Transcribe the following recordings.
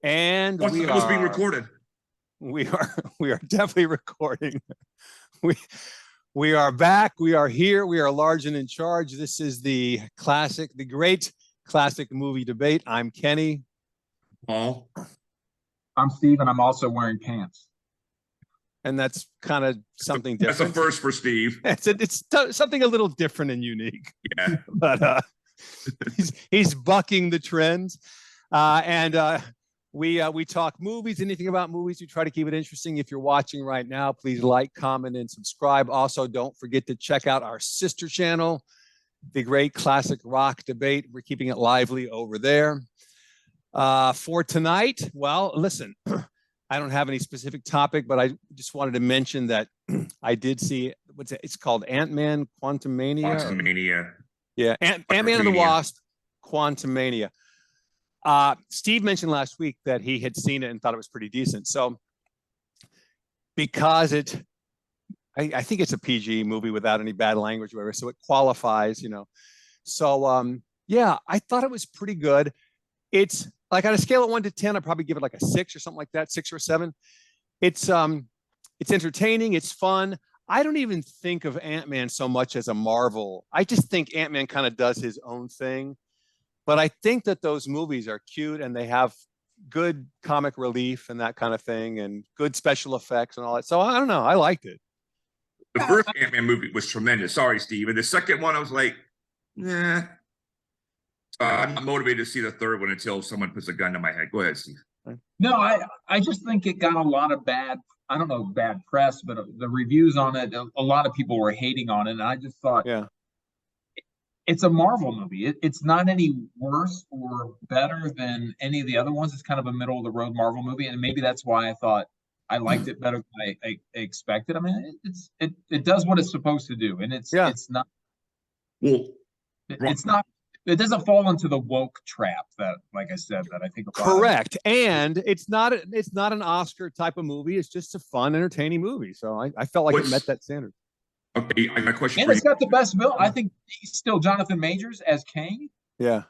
And What's we was being are recorded? we are definitely recording. We we are back. We are here. We are large and in charge. This is the great classic movie debate. I'm Kenny. Paul. I'm Steve, and I'm also wearing pants. And that's kind of something different. That's a first for Steve. It's something a little different and unique. Yeah. But he's bucking the trends. We talk movies, anything about movies. We try to keep it interesting. If you're watching right now, please like, comment, and subscribe. Also, don't forget to check out our sister channel, The Great Classic Rock Debate. We're keeping it lively over there. For tonight, well, listen, I don't have any specific topic, but I just wanted to mention that I did see, it's called Ant-Man Quantumania. Quantumania. Yeah, Ant-Man and the Wasp, Quantumania. Steve mentioned last week that he had seen it and thought it was pretty decent. So because I think it's a PG movie without any bad language or whatever, so it qualifies, So yeah, I thought it was pretty good. It's like on a scale of 1 to 10, I'd probably give it like a 6 or something like that, 6 or 7. It's entertaining, it's fun. I don't even think of Ant-Man so much as a Marvel. I just think Ant-Man kind of does his own thing. But I think that those movies are cute and they have good comic relief and that kind of thing and good special effects and all that. So I don't know. I liked it. The first Ant-Man movie was tremendous. Sorry, Steve. And the second one, I was like, nah. So I'm not motivated to see the third one until someone puts a gun to my head. Go ahead, Steve. No, I just think it got a lot of bad press, but the reviews on it, a lot of people were hating on it. And I just thought, yeah, it's a Marvel movie. It's not any worse or better than any of the other ones. It's kind of a middle of the road Marvel movie. And maybe that's why I thought I liked it better than I expected. I mean, it does what it's supposed to do. And it's not, it's not, it doesn't fall into the woke trap that, like I said, that I think about. Correct. And it's not an Oscar type of movie. It's just a fun, entertaining movie. So I felt like it met that standard. Okay, I got a question and for it's got the best villain. I think he's still Jonathan Majors as Kang. Yeah.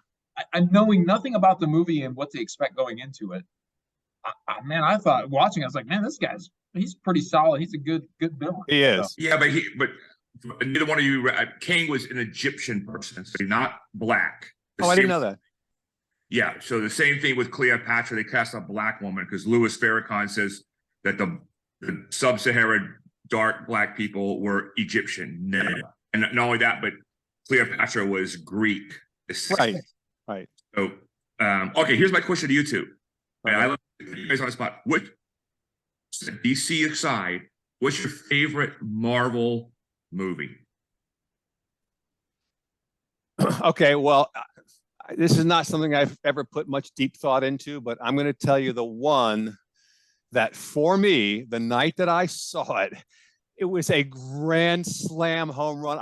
I'm knowing nothing about the movie and what to expect going into it. I thought watching, I was like, man, he's pretty solid. He's a good villain. He is. So. Yeah, but neither one of you, Kang was an Egyptian person, so not black. I didn't know that. Yeah, so the same thing with Cleopatra. They cast a black woman because Louis Farrakhan says that the sub-Saharan dark black people were Egyptian. No. And not only that, but Cleopatra was Greek. Right. So, okay, here's my question to you two. Right. I love you guys on the spot. What, DC aside, what's your favorite Marvel movie? Okay, well, this is not something I've ever put much deep thought into, but I'm going to tell you the one that for me, the night that I saw it, it was a grand slam home run.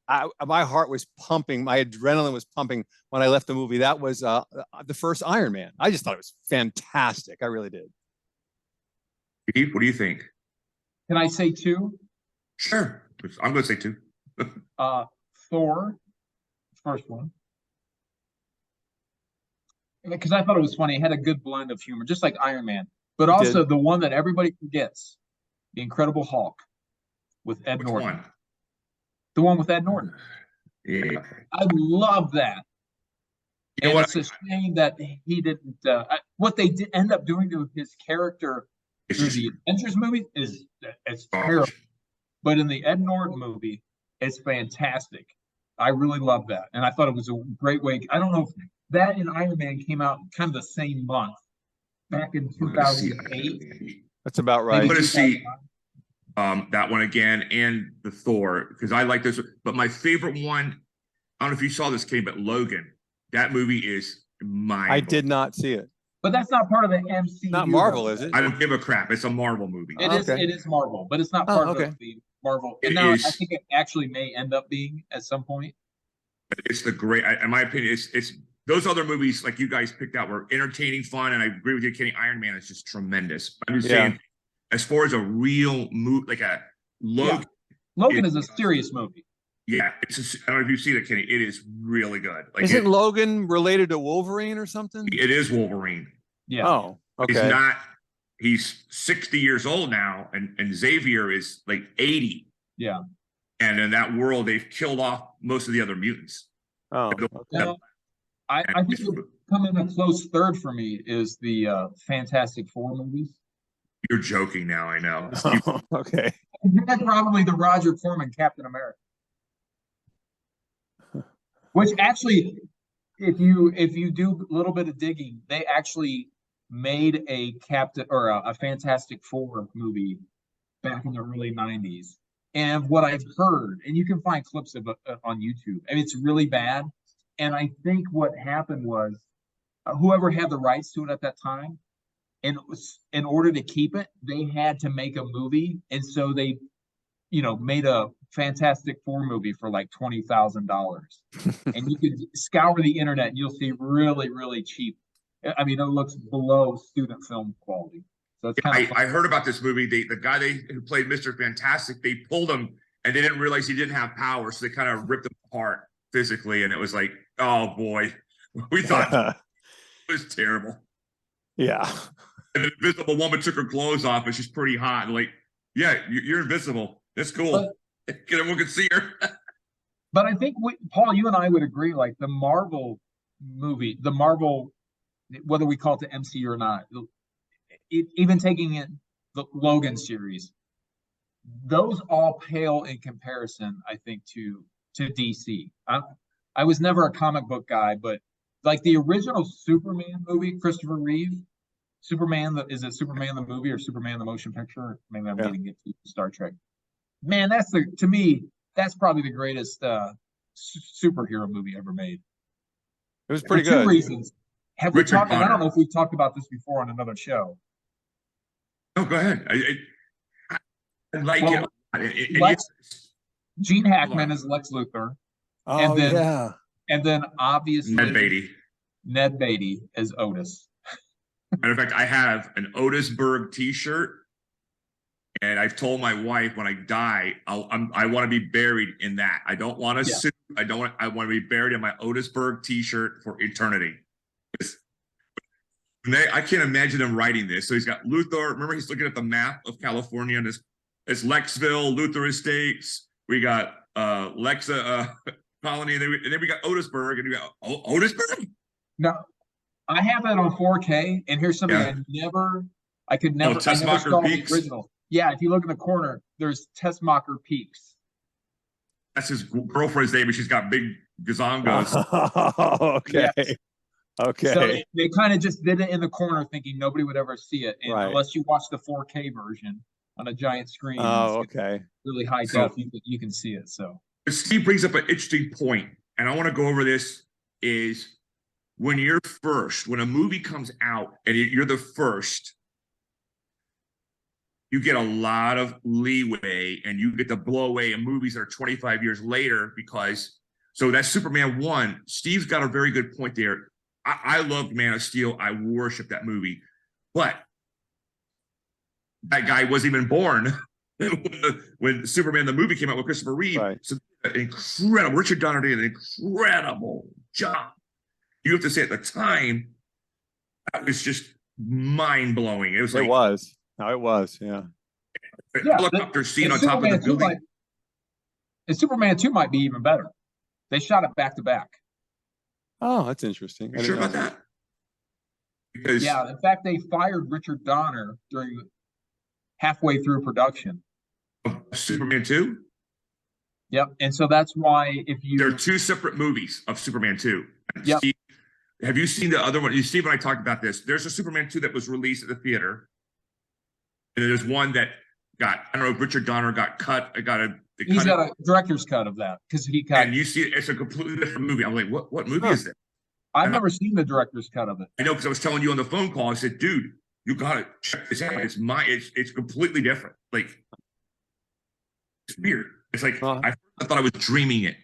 My heart was pumping. My adrenaline was pumping when I left the movie. That was the first Iron Man. I just thought it was fantastic. I really did. Steve, what do you think? Can I say 2? Sure. I'm going to say 2. Thor, first one. Because I thought it was funny. It had a good blend of humor, just like Iron Man. But also the one that everybody forgets, The Incredible Hulk with Ed Norton. One? The one with Ed Norton. Yeah. I love that. You know and it's a shame that he didn't. What they did end up doing to his character through the Avengers movie is terrible. But in the Ed Norton movie, it's fantastic. I really love that. And I thought it was a great way. I don't know if that and Iron Man came out kind of the same month. Back in 2008. That's about right. I'm going to see that one again and the Thor because I like this. But my favorite one, I don't know if you saw this, Kenny, but Logan. That movie is mine. I did not see it. But that's not part of the MCU. Not Marvel, is it? I don't give a crap. It's a Marvel movie. It is Marvel, but it's not part of the Marvel. And now I think it actually may end up being at some point. It's the great, in my opinion, it's those other movies like you guys picked out were entertaining, fun, and I agree with you, Kenny. Iron Man is just tremendous. I'm just saying, as far as a real movie, like a Logan. Yeah. Logan is a serious movie. Yeah, I don't know if you've seen it, Kenny. It is really good. Like Isn't Logan related to Wolverine or something? It is Wolverine. Yeah. Oh, He's okay. not. He's 60 years old now, and Xavier is like 80. Yeah. And in that world, they've killed off most of the other mutants. Oh, okay. Now, I think what come in a close third for me is the Fantastic Four movies. You're joking now, I know. Okay. And probably the Roger Corman Captain America. Which actually, if you do a little bit of digging, they actually made a Captain or a Fantastic Four movie back in the early 90s. And what I've heard, and you can find clips of it on YouTube, and it's really bad. And I think what happened was whoever had the rights to it at that time, and in order to keep it, they had to make a movie. And so they, made a Fantastic Four movie for like $20,000. And you could scour the internet and you'll see really, really cheap. I mean, it looks below student film quality. So it's kind of I heard about this movie. The guy who played Mr. Fantastic, they pulled him and they didn't realize he didn't have power. So they kind of ripped him apart physically. And it was like, oh boy, we thought it was terrible. Yeah. And the Invisible Woman took her clothes off and she's pretty hot. And like, yeah, you're invisible. That's cool. Everyone can see her. But I think Paul, you and I would agree, like the Marvel movie, whether we call it the MCU or not, even taking it the Logan series, those all pale in comparison, I think, to DC. I was never a comic book guy, but like the original Superman movie, Christopher Reeve, is it Superman the movie or Superman the motion picture? Maybe I'm getting it to Star Trek. Man, to me, that's probably the greatest superhero movie ever made. It was pretty for good. Two reasons. I don't know if we've talked about this before on another show. Oh, go ahead. I like it. Gene Hackman is Lex Luthor. Oh, yeah. And then obviously Ned Beatty as Otis. Matter of fact, I have an Otisburg t-shirt. And I've told my wife when I die, I want to be buried in that. I don't want a suit. I want to be buried in my Otisburg t-shirt for eternity. I can't imagine him writing this. So he's got Luthor. Remember, he's looking at the map of California, and it's Lexville, Luthor Estates. We got Lexa Colony, and then we got Otisburg, and we got Otisburg. No, I have that on 4K, and here's something I could never saw the original. Yeah, if you look in the corner, there's Tessmacher Peaks. That's his girlfriend's name, and she's got big gazongos. Okay. Yes. Okay. So they kind of just did it in the corner thinking nobody would ever see it. And unless you watch the 4K version on a giant screen. Oh, okay. Really high def, you can see it. So Steve brings up an interesting point, and I want to go over this, is when a movie comes out and you're the first, you get a lot of leeway and you get to blow away in movies that are 25 years later so that's Superman 1. Steve's got a very good point there. I loved Man of Steel. I worship that movie. But that guy wasn't even born when Superman the movie came out with Christopher Reeve. Right. So incredible. Richard Donner did an incredible job. You have to say at the time, that was just mind-blowing. It was like... It was. No, it was, yeah. Helicopter scene on top of the building. And Superman 2 might be even better. They shot it back to back. Oh, that's interesting. You sure about that? Because in fact, they fired Richard Donner halfway through production. Superman 2? Yep. And so that's why there are two separate movies of Superman 2. Yep. Steve, have you seen the other one? Steve and I talked about this. There's a Superman 2 that was released at the theater. And there's one that I don't know if Richard Donner got cut. He's got a director's cut of that because and you see it's a completely different movie. I'm like, what movie is that? I've never seen the director's cut of it. I know, because I was telling you on the phone call. I said, dude, you gotta check this out. It's completely different. Like, it's weird. It's like I thought I was dreaming it.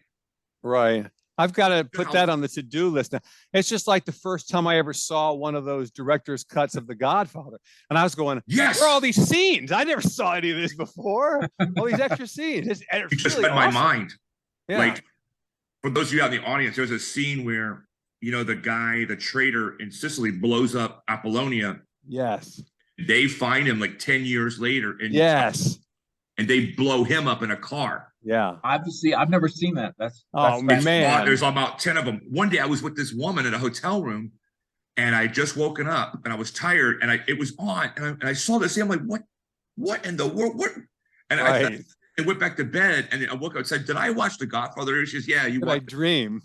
Right. I've got to put that on the to-do list now. It's just like the first time I ever saw one of those director's cuts of The Godfather. And I was going, yes, where are all these scenes? I never saw any of this before. All these extra scenes. It just read my mind. Yeah. Like, for those of you out in the audience, there's a scene where the guy, the traitor in Sicily, blows up Apollonia. Yes. They find him like 10 years later, Yes. and they blow him up in a car. Yeah. Obviously, I've never seen that. That's man. There's about 10 of them. One day I was with this woman in a hotel room, and I just woken up, and I was tired, and it was on, and I saw this. I'm like, what in the world? What? And I went back to bed, and I woke up and said, "Did I watch The Godfather?" She says, "Yeah, you watched." I dream.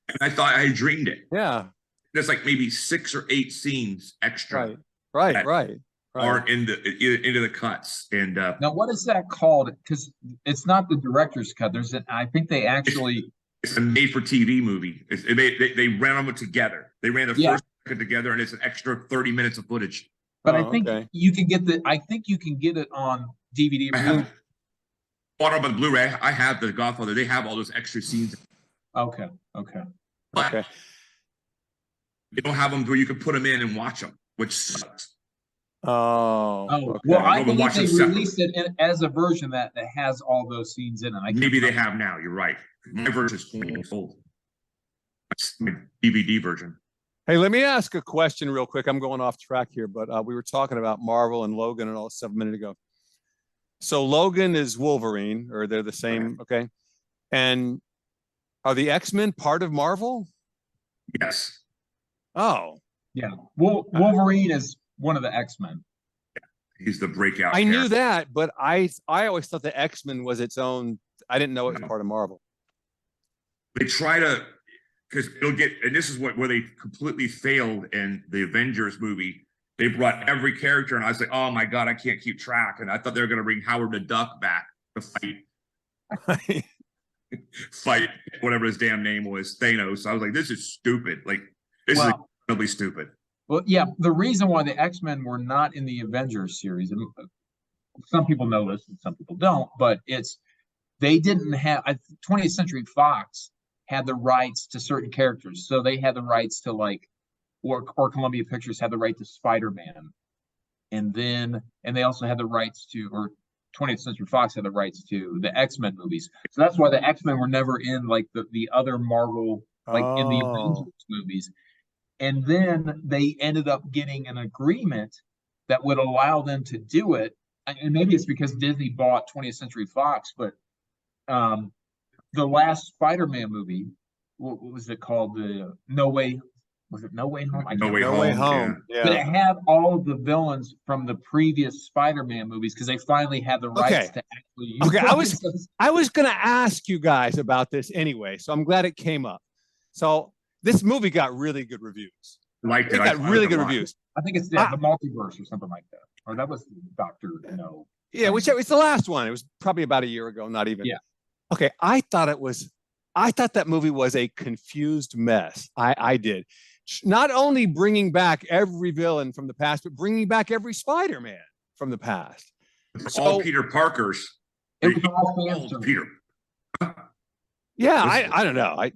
And I thought I dreamed it. Yeah. There's like maybe 6 or 8 scenes extra. Right. Aren't into the cuts. And now, what is that called? Because it's not the director's cut. I think they actually. It's a made-for-TV movie. They ran them together. They ran the first second together, and it's an extra 30 minutes of footage. But I think you can get it on DVD. I have on the Blu-ray. I have The Godfather. They have all those extra scenes. Okay. But they don't have them where you can put them in and watch them, which sucks. Okay. Well, I believe they released it as a version that has all those scenes in it. Maybe they have now. You're right. My version is 20 years old. That's my DVD version. Hey, let me ask a question real quick. I'm going off track here, but we were talking about Marvel and Logan and all stuff a minute ago. So Logan is Wolverine, or they're the same, okay? And are the X-Men part of Marvel? Yes. Oh. Yeah. Wolverine is one of the X-Men. He's the breakout. I knew that, but I always thought the X-Men was its own. I didn't know it was part of Marvel. They try to, because it'll get, and this is where they completely failed in the Avengers movie. They brought every character, and I was like, oh my God, I can't keep track. And I thought they were going to bring Howard the Duck back to fight whatever his damn name was, Thanos. I was like, this is stupid. Like, this is incredibly stupid. Well, yeah, the reason why the X-Men were not in the Avengers series, and some people know this and some people don't, but they didn't have 20th Century Fox had the rights to certain characters. So they had the rights to or Columbia Pictures had the right to Spider-Man. And they also had the rights to, or 20th Century Fox had the rights to the X-Men movies. So that's why the X-Men were never in the other Marvel, in the Avengers movies. And then they ended up getting an agreement that would allow them to do it. And maybe it's because Disney bought 20th Century Fox, but the last Spider-Man movie, what was it called? Was it No Way Home? No Way Home. Yeah. But it had all of the villains from the previous Spider-Man movies because they finally had the rights to actually use I was going to ask you guys about this anyway, so I'm glad it came up. So this movie got really good reviews. It got really good reviews. I think it's the multiverse or something like that. Or that was Dr. No. Yeah, it's the last one. It was probably about a year ago, not even. Yeah. Okay, I thought that movie was a confused mess. I did. Not only bringing back every villain from the past, but bringing back every Spider-Man from the past. All Peter Parkers. It was all Peter. Yeah, I don't know. I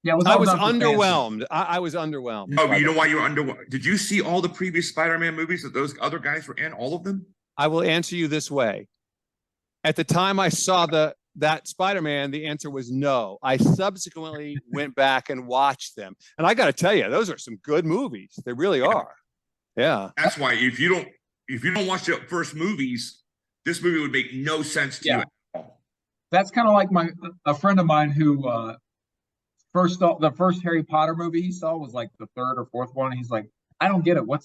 was underwhelmed. I was underwhelmed. Oh, you know why you were underwhelmed? Did you see all the previous Spider-Man movies that those other guys were in? All of them? I will answer you this way. At the time I saw that Spider-Man, the answer was no. I subsequently went back and watched them. And I got to tell you, those are some good movies. They really are. Yeah. That's why if you don't watch the first movies, this movie would make no sense to you at all. That's kind of like a friend of mine who the first Harry Potter movie he saw was like the third or fourth one. He's like, I don't get it. What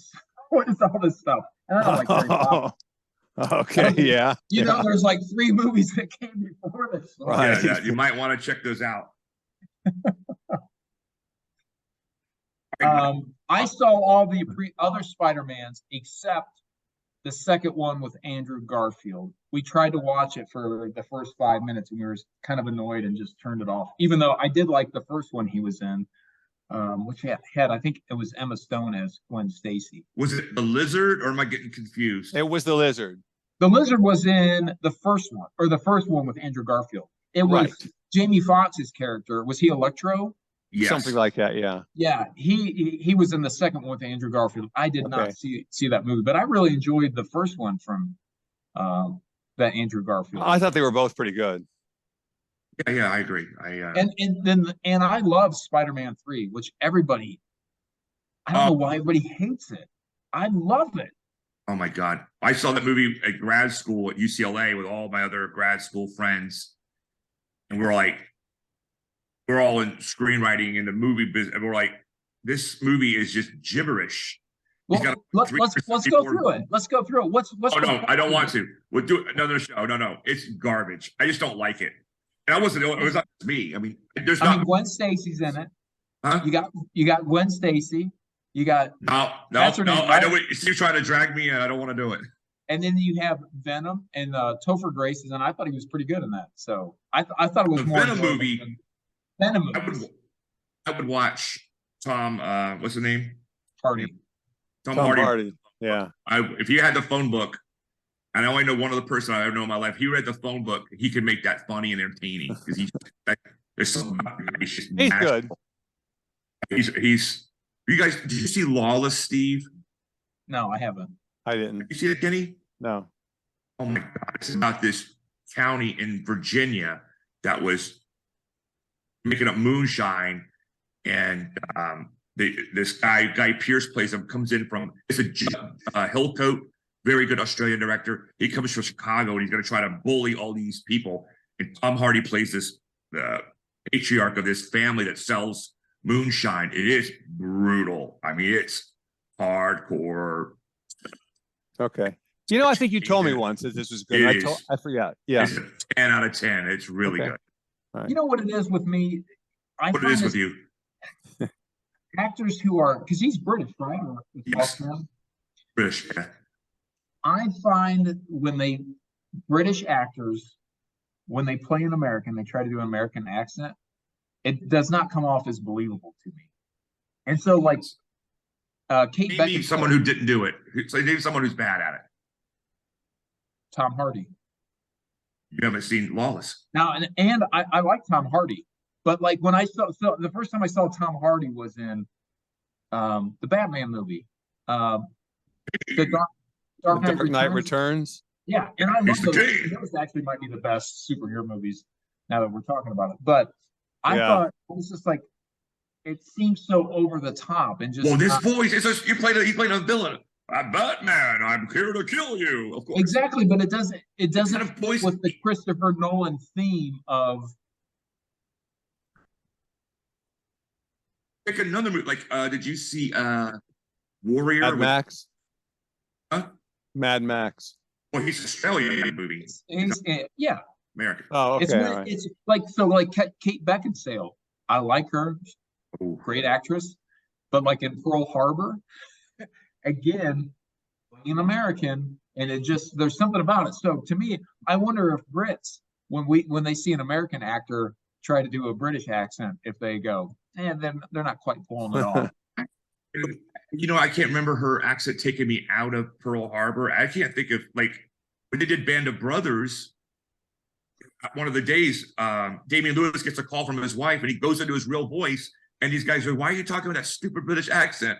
is all this stuff? And I don't like Harry Potter. Okay, yeah. There's like 3 movies that came before this. Right. Yeah, you might want to check those out. I saw all the other Spider-Mans except the second one with Andrew Garfield. We tried to watch it for the first 5 minutes and we were kind of annoyed and just turned it off. Even though I did like the first one he was in, which had I think it was Emma Stone as Gwen Stacy. Was it the Lizard or am I getting confused? It was the Lizard. The Lizard was in the first one, or the first one with Andrew Garfield. It was Jamie Foxx's character. Was he Electro? Yes. Something like that, yeah. Yeah, he was in the second one with Andrew Garfield. I did not see that movie, but I really enjoyed the first one from that Andrew Garfield. I thought they were both pretty good. Yeah, I agree. And I love Spider-Man 3, which everybody, I don't know why everybody hates it. I love it. Oh my God. I saw that movie at grad school at UCLA with all my other grad school friends. And we're all in screenwriting in the movie business. And we're like, this movie is just gibberish. Well, let's go through it. Let's go through it. What's Oh no, I don't want to. We'll do another show. No, it's garbage. I just don't like it. And I wasn't. It was not just me. I mean, there's not. Gwen Stacy's in it. Huh? You got Gwen Stacy. You got no. That's her name, I right? know what Steve's trying to drag me in. I don't want to do it. And then you have Venom and Topher Grace, and I thought he was pretty good in that. So I thought it was The more Venom movie. Venom movies. I would watch Tom. What's the name? Hardy. Tom Hardy. Yeah. If you had the phone book, and I only know one other person I ever know in my life, he read the phone book. He could make that funny and entertaining because there's some. He's good. He's. You guys, did you see Lawless, Steve? No, I haven't. I didn't. You see it, Kenny? No. Oh my God! It's about this county in Virginia that was making up moonshine, and this Guy Pearce plays him. Comes in from it's a Hillcoat, very good Australian director. He comes from Chicago and he's going to try to bully all these people. And Tom Hardy plays this patriarch of this family that sells moonshine. It is brutal. I mean, it's hardcore. Okay. You know, I think you told me once that this was good. I forgot. Yeah. It's a 10 out of 10. It's really good. Right. You know what it is with me? What it is with you? Actors who are, because he's British, right? Yes. British, yeah. I find British actors, when they play an American, they try to do an American accent, it does not come off as believable to me. And so, like, Kate Beckinsale. Maybe someone who didn't do it. So maybe someone who's bad at it. Tom Hardy. You haven't seen Lawless. Now, and I like Tom Hardy, but like when I saw the first time I saw Tom Hardy was in the Batman movie, the Dark Knight Returns. Yeah, and I love those actually might be the best superhero movies now that we're talking about it. But I thought it was just like it seems so over the top and just. Well, this voice is just, you played a villain. I'm Batman. I'm here to kill you. Of course. Exactly, but it doesn't fit with the Christopher Nolan theme of. Pick another movie. Like, did you see Warrior? Mad Max. Huh? Mad Max. Well, he's Australian movie. Yeah. American. Oh, okay. It's like Kate Beckinsale. I like her. Ooh. Great actress. But like in Pearl Harbor, again, an American, and there's something about it. So to me, I wonder if Brits, when they see an American actor try to do a British accent, if they go, and then they're not quite pulling it off. You know, I can't remember her accent taking me out of Pearl Harbor. I can't think of, like, when they did Band of Brothers, one of the days, Damian Lewis gets a call from his wife and he goes into his real voice and these guys are, why are you talking with that stupid British accent?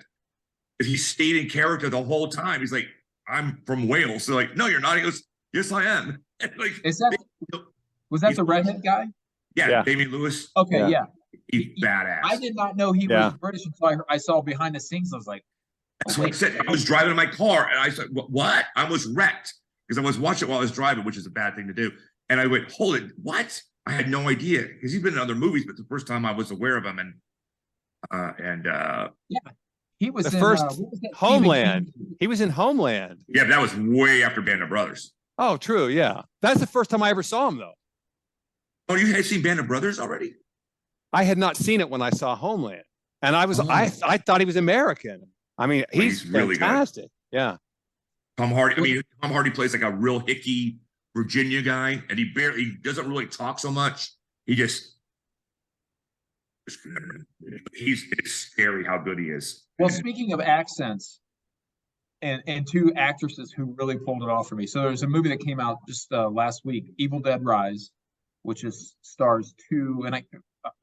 Because he stayed in character the whole time. He's like, I'm from Wales. So like, no, you're not. He goes, yes, I am. And like, was that the redhead guy? Yeah, Damian Lewis. Okay, yeah. He's badass. I did not know he was British until I saw behind the scenes. I was like, that's what I said. I was driving in my car and I said, what? I was wrecked because I was watching it while I was driving, which is a bad thing to do. And I went, hold it, what? I had no idea because he's been in other movies, but the first time I was aware of him he was the in, first Homeland. He was in Homeland. Yeah, that was way after Band of Brothers. Oh, true. Yeah, that's the first time I ever saw him, though. Oh, you had seen Band of Brothers already? I had not seen it when I saw Homeland, and I thought he was American. I mean, he's really fantastic. Good. Yeah. Tom Hardy plays like a real hicky Virginia guy, and he doesn't really talk so much. It's scary how good he is. Well, speaking of accents and two actresses who really pulled it off for me. So there's a movie that came out just last week, Evil Dead Rise, which stars two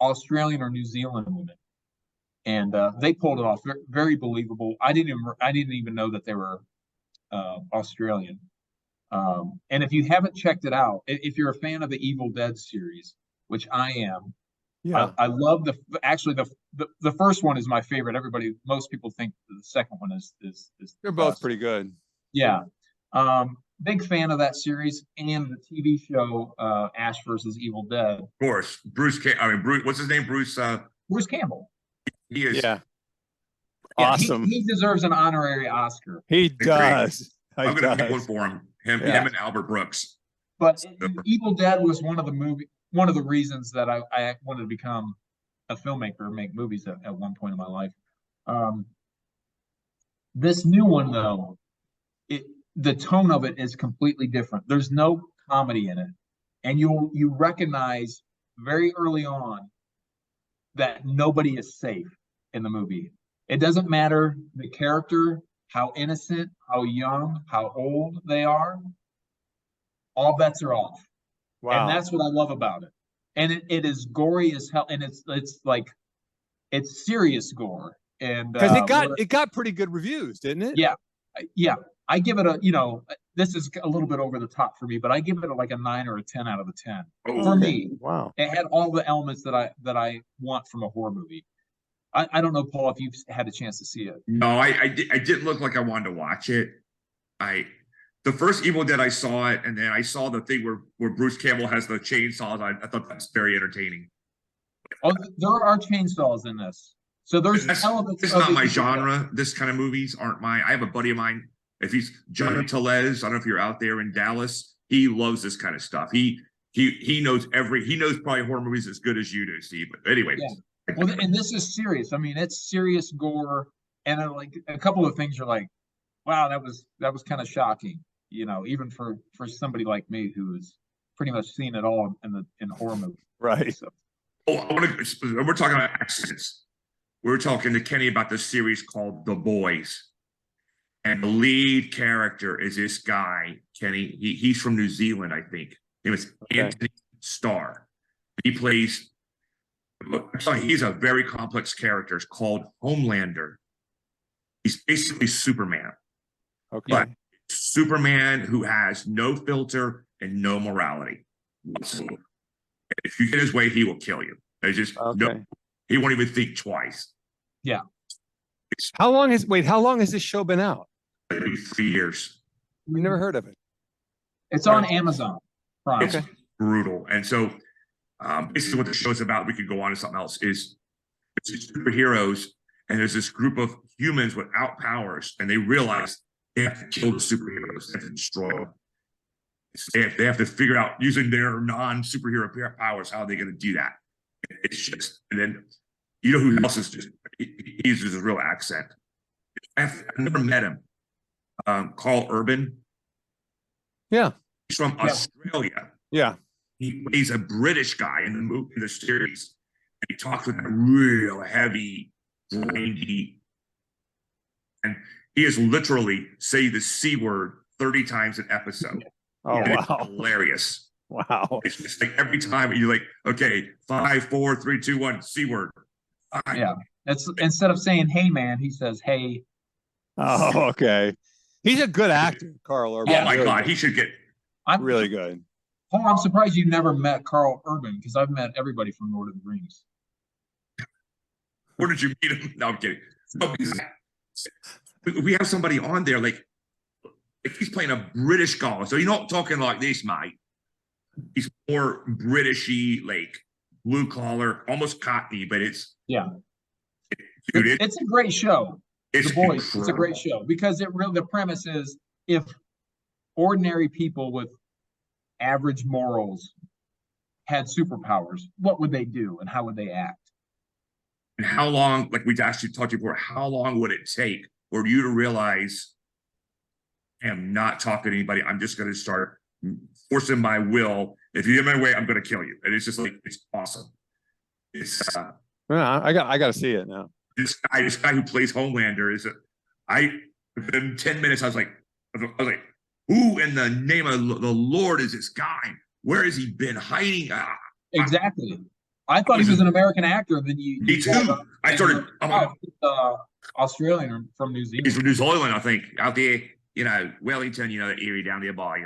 Australian or New Zealand women. And they pulled it off. Very believable. I didn't even know that they were Australian. And if you haven't checked it out, if you're a fan of the Evil Dead series, which I am. Yeah. I love the first one is my favorite. Most people think the second one is They're the both best. pretty good. Yeah. Big fan of that series and the TV show Ash versus Evil Dead. Of course, Bruce. What's his name? Bruce. Bruce Campbell. He is. Yeah. Yeah, Awesome. he deserves an honorary Oscar. He does. I'm He going to make one does. for him. Him and Albert Brooks. But Evil Dead was one of the reasons that I wanted to become a filmmaker, make movies at one point in my life. This new one though, the tone of it is completely different. There's no comedy in it, and you recognize very early on that nobody is safe in the movie. It doesn't matter the character, how innocent, how young, how old they are. All bets are off. Wow. And that's what I love about it. And it is gory as hell, and it's like it's serious gore. And because it got pretty good reviews, didn't it? Yeah. I give it this is a little bit over the top for me, but I give it like a 9 or a 10 out of 10. For me. Wow. It had all the elements that I want from a horror movie. I don't know, Paul, if you've had a chance to see it. No, I didn't look like I wanted to watch it. The first Evil Dead, I saw it, and then I saw the thing where Bruce Campbell has the chainsaws. I thought that's very entertaining. Oh, there are chainsaws in this. So there's elements. It's not my genre. This kind of movies aren't mine. I have a buddy of mine. If he's Johnny Telez, I don't know if you're out there in Dallas. He loves this kind of stuff. He knows probably horror movies as good as you do, Steve. But anyway. Yeah. Well, and this is serious. I mean, it's serious gore, and like a couple of things are like, wow, that was kind of shocking. Even for somebody like me who has pretty much seen it all in horror movies. Right. So. We're talking about accents. We were talking to Kenny about this series called The Boys. And the lead character is this guy, Kenny. He's from New Zealand, I think. It was Anthony Starr. He plays, he's a very complex character. It's called Homelander. He's basically Superman. Okay. But Superman who has no filter and no morality whatsoever. If you get his way, he will kill you. There's just he won't even think twice. Yeah. How long has this show been out? 3 years. We never heard of it. It's on Amazon Prime. It's brutal. And so basically what the show's about, we could go on to something else, is it's superheroes, and there's this group of humans without powers, and they realize they have to kill the superheroes. They have to destroy them. They have to figure out, using their non-superhero powers, how are they going to do that? It's just, and then, who else is just, he uses a real accent. I've never met him. Carl Urban. Yeah. He's from Australia. Yeah. He's a British guy in the series. And he talks with a real heavy, grindy, and he is literally say the C word 30 times an episode. Oh, and wow. It's hilarious. Wow. It's just like every time you're like, okay, 5, 4, 3, 2, 1, C word. Yeah. That's instead of saying hey man, he says hey. Oh, okay. He's a good actor, Carl Urban. Oh my God, he should get really good. Paul, I'm surprised you never met Carl Urban, because I've met everybody from Lord of the Rings. Where did you meet him? No, I'm kidding. We have somebody on there like he's playing a British guy, so you're not talking like this, mate. He's more Britishy, like blue collar, almost Cockney, but it's dude, it's a great show. It's The Boys. incredible. It's a great show because the premise is, if ordinary people with average morals had superpowers, what would they do and how would they act? And how long, like we actually talked before, how long would it take for you to realize, I am not talking to anybody, I'm just going to start forcing my will. If you get in my way, I'm going to kill you. And it's just like, it's awesome. It's I got to see it now. This guy who plays Homelander in 10 minutes, I was like, who in the name of the Lord is this guy? Where has he been hiding? Exactly. I thought he was an American actor. Then Me too. I started. Australian or from New Zealand. He's from New Zealand, I think, out there. Wellington. That area down there by.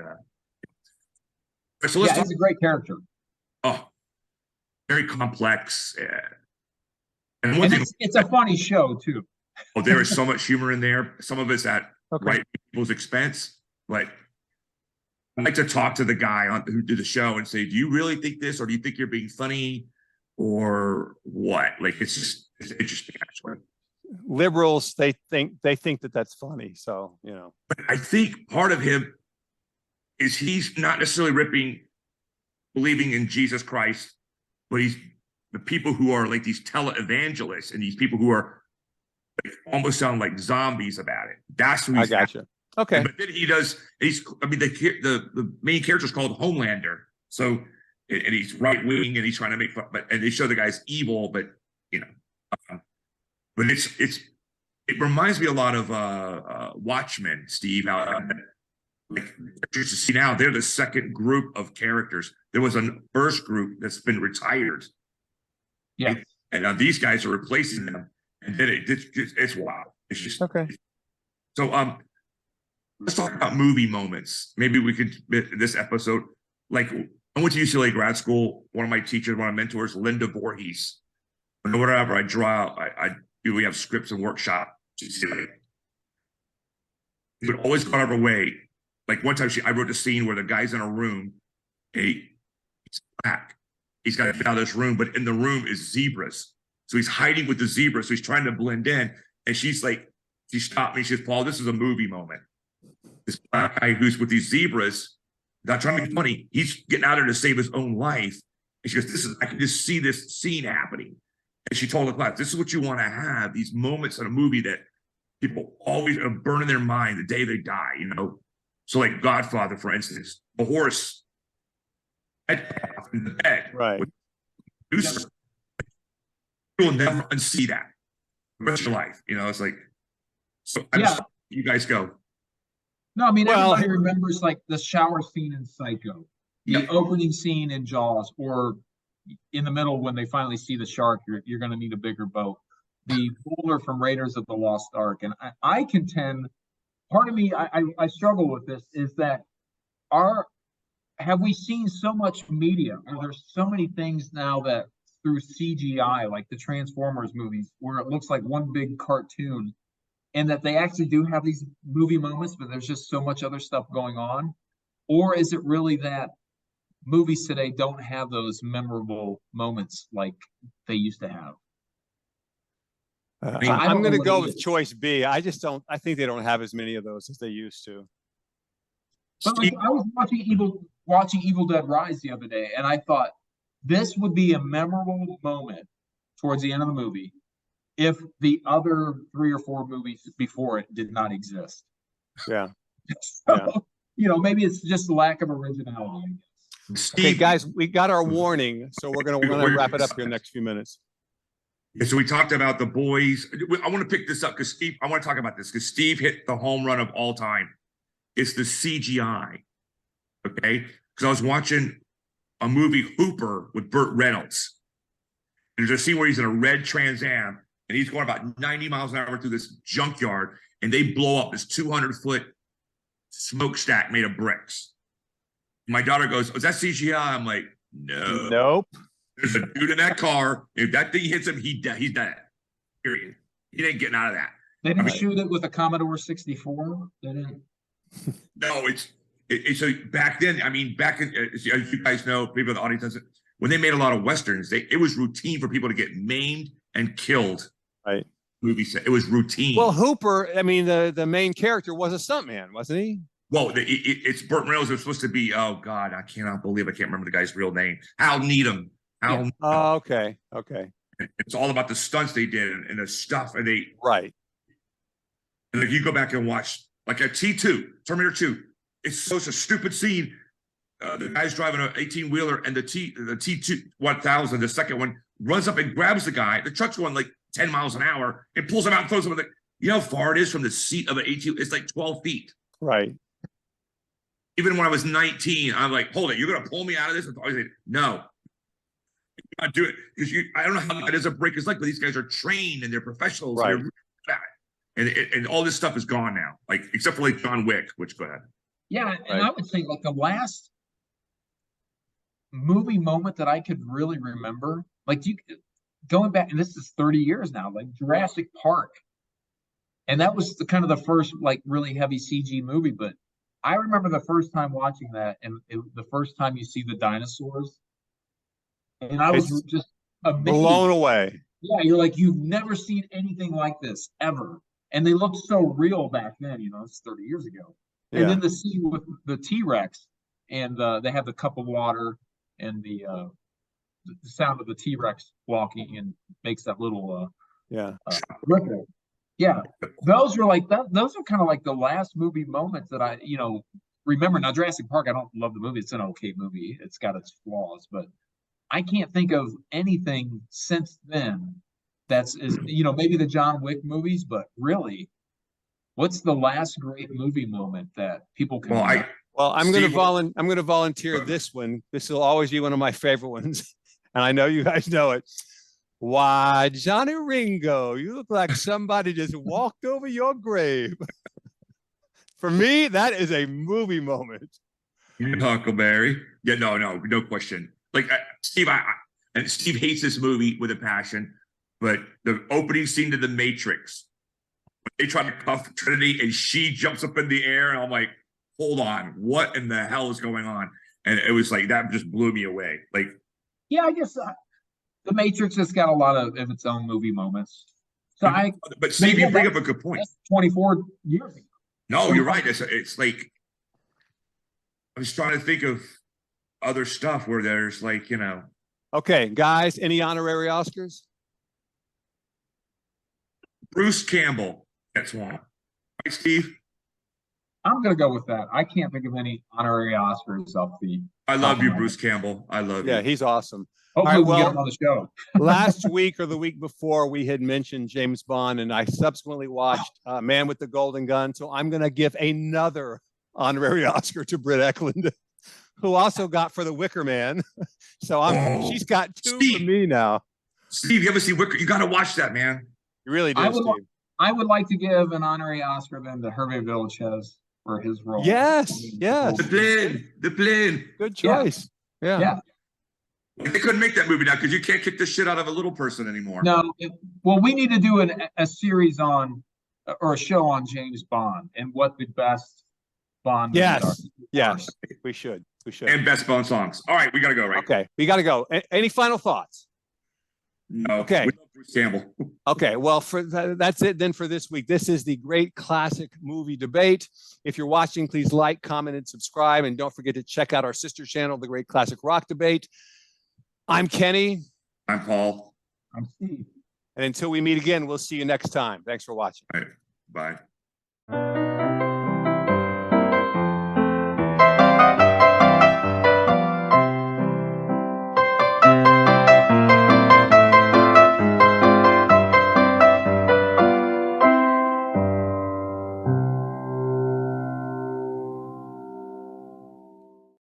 So he's a great character. Oh, very complex. And one thing, it's a funny show too. oh, there is so much humor in there. Some of it's at Okay. right people's expense. But I like to talk to the guy who did the show and say, "Do you really think this, or do you think you're being funny, or what?" Like it's interesting, actually. Liberals, they think that that's funny. So, you know. But I think part of him is he's not necessarily believing in Jesus Christ, but he's the people who are like these televangelists and these people who are like, almost sound like zombies about it. That's who he's I gotcha. Okay. But then the main character is called Homelander. So, and he's right wing and he's trying to make fun, and they show the guy's evil, but you know, but it reminds me a lot of Watchmen, Steve. How like to see now they're the second group of characters. There was a first group that's been retired. Yeah, and these guys are replacing them, and then it's wild. It's just okay. So let's talk about movie moments. Maybe we could this episode. Like I went to UCLA grad school. One of my teachers, one of my mentors, Linda Voorhees. Whatever I draw, we have scripts and workshop. We would always go out of our way. Like one time, I wrote a scene where the guy's in a room. He's black. He's got to get out of this room, but in the room is zebras. So he's hiding with the zebras. So he's trying to blend in. And she's like, she stopped me. She says, "Paul, this is a movie moment. This black guy who's with these zebras, not trying to be funny. He's getting out there to save his own life." And she goes, I can just see this scene happening. And she told the class, "This is what you want to have, these moments in a movie that people always burn in their mind the day they die, you know?" So like Godfather, for instance, a horse in the bed. Right. You will never unsee that the rest of your life. You know, it's like, so you guys go. No, I mean, everybody remembers like the shower scene in Psycho, the opening scene in Jaws, or in the middle when they finally see the shark, you're going to need a bigger boat. The boulder from Raiders of the Lost Ark. And I contend, part of me, I struggle with this, is that have we seen so much media? Are there so many things now that through CGI, like the Transformers movies, where it looks like one big cartoon, and that they actually do have these movie moments, but there's just so much other stuff going on? Or is it really that movies today don't have those memorable moments like they used to have? I'm going to go with choice B. I think they don't have as many of those as they used to. But like, I was watching Evil Dead Rise the other day, and I thought this would be a memorable moment towards the end of the movie if the other 3 or 4 movies before it did not exist. Yeah. So, you know, maybe it's just the lack of originality, I guess. Steve, okay, guys, we got our warning, so we're gonna wrap it up here in the next few minutes. Yeah, so we talked about The Boys. I want to pick this up because Steve, I want to talk about this because Steve hit the home run of all time. It's the CGI. Okay. Because I was watching a movie, Hooper, with Burt Reynolds. And there's a scene where he's in a red Trans Am and he's going about 90 miles an hour through this junkyard, and they blow up this 200-foot smokestack made of bricks. My daughter goes, "Is that CGI?" I'm like, "No. Nope. There's a dude in that car. If that thing hits him, he's dead. Period. He ain't getting out of that." They didn't shoot it with a Commodore 64. They didn't. No, it's so back then. I mean, back in, as you guys know, people in the audience doesn't. When they made a lot of westerns, it was routine for people to get maimed and killed. Right. Movie set. It was routine. Well, Hooper, I mean, the main character was a stuntman, wasn't he? Well, it's Burt Reynolds. It was supposed to be. Oh God, I can't remember the guy's real name. Hal Needham. Oh, okay. It's all about the stunts they did and the stuff, and right. And if you go back and watch, like a T2, Terminator 2, it's such a stupid scene. The guy's driving an 18-wheeler, and the T2 1000, the second one, runs up and grabs the guy. The truck's going like 10 miles an hour and pulls him out and throws him. You know how far it is from the seat of an 18? It's like 12 feet. Right. Even when I was 19, I'm like, "Hold it, you're gonna pull me out of this?" I said, "No, you can't do it because I don't know how that is a break his leg, but these guys are trained and they're professionals, right? And all this stuff is gone now, like except for like John Wick. Which go ahead. Yeah, and I would say like the last movie moment that I could really remember, like you going back, and this is 30 years now, like Jurassic Park. And that was the kind of the first like really heavy CG movie, but I remember the first time watching that and the first time you see the dinosaurs, and I was It's just amazed. blown away. Yeah, you're like, you've never seen anything like this ever. And they looked so real back then, it's 30 years ago. And Yeah. then the scene with the T-Rex and they have the cup of water and the sound of the T-Rex walking and makes that little Yeah. ripple. Yeah. Those were like that. Those are kind of like the last movie moments that I, remember. Now, Jurassic Park, I don't love the movie. It's an okay movie. It's got its flaws, but I can't think of anything since then that's maybe the John Wick movies, but really, what's the last great movie moment that people can remember? Well, I'm Steve, going to volunteer this one. This will always be one of my favorite ones, and I know you guys know it. Why, Johnny Ringo, you look like somebody just walked over your grave. For me, that is a movie moment. Huckleberry. Yeah, no question. Like Steve, and Steve hates this movie with a passion, but the opening scene to The Matrix, they try to cuff Trinity and she jumps up in the air, and I'm like, hold on, what in the hell is going on? And it was like that just blew me away. Like, yeah, I guess The Matrix has got a lot of its own movie moments. So but Steve, you bring up a good point. 24 years ago. No, you're right. It's like I was trying to think of other stuff where there's like, Okay, guys, any honorary Oscars? Bruce Campbell gets one. Right, Steve? I'm gonna go with that. I can't think of any honorary Oscars off the. I love you, Bruce Campbell. I love you. Yeah, he's awesome. Hopefully, All right, we get him on the show. Last week or the week before, we had mentioned James Bond, and I subsequently watched Man with the Golden Gun. So I'm going to give another honorary Oscar to Britt Eklund, who also got for The Wicker Man. So she's got two for me now. Steve, you ever see Wicker? You got to watch that, man. You really do, Steve. I would like to give an honorary Oscar then to Hervé Villechaize for his role. Yes. The plane. Good choice. Yeah. They couldn't make that movie now because you can't kick the shit out of a little person anymore. No, well, we need to do a series on or a show on James Bond and what the best Bond movies are. Yes, we should. And best Bond songs. All right, we got to go, right? Okay, we got to go. Any final thoughts? No. Okay. We love Bruce Campbell. Okay, well, that's it then for this week. This is the Great Classic Movie Debate. If you're watching, please like, comment, and subscribe. And don't forget to check out our sister channel, The Great Classic Rock Debate. I'm Kenny. I'm Paul. I'm Steve. And until we meet again, we'll see you next time. Thanks for watching. All right. Bye.